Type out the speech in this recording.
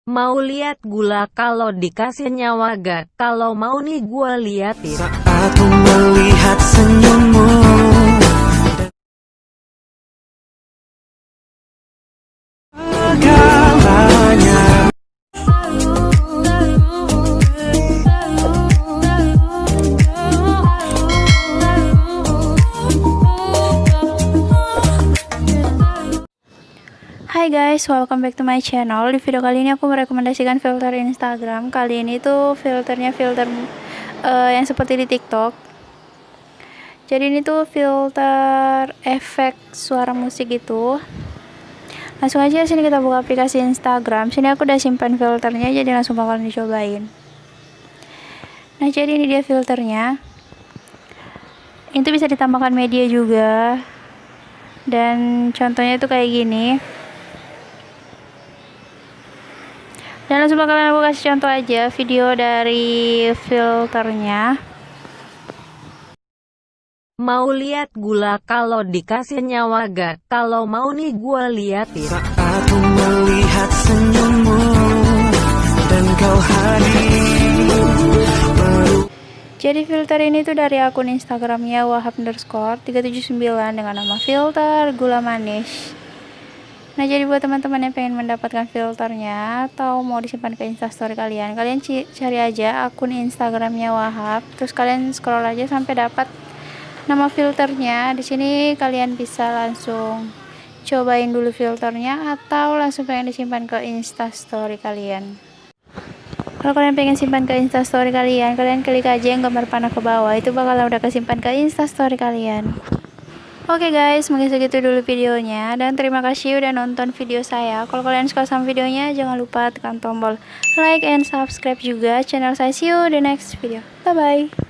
Mau lihat gula kalau dikasih nyawa gak? Kalau mau nih gua liatin. Saat ku melihat senyummu segalanya. Hai guys, welcome back to my channel. Di video kali ini aku merekomendasikan filter Instagram. Kali ini tuh filternya filter yang seperti di TikTok. Jadi ini tuh filter efek suara musik gitu. Langsung aja sini kita buka aplikasi Instagram. Sini aku udah simpan filternya, jadi langsung bakalan dicobain. Nah, jadi ini dia filternya. Itu bisa ditambahkan media juga. Dan contohnya itu kayak gini. Dan langsung bakalan aku kasih contoh aja video dari filternya. Mau lihat gula kalau dikasih nyawa gak? Kalau mau nih gua liatin. Saat ku melihat senyummu dan kau hadir. Jadi filter ini tuh dari akun Instagramnya wahab_379 dengan nama filter gula manis. Nah, jadi buat teman-teman yang pengen mendapatkan filternya atau mau disimpan ke instastory kalian, kalian cari aja akun Instagramnya Wahab, terus kalian scroll aja sampai dapat nama filternya. Di sini kalian bisa langsung cobain dulu filternya atau langsung pengen disimpan ke instastory kalian. Kalau kalian pengen simpan ke instastory kalian, kalian klik aja yang gambar panah ke bawah, itu bakal udah kesimpan ke instastory kalian. Oke guys, mungkin segitu dulu videonya, dan terima kasih udah nonton video saya. Kalau kalian suka sama videonya, jangan lupa tekan tombol like and subscribe juga channel saya. See you the next video. Bye bye.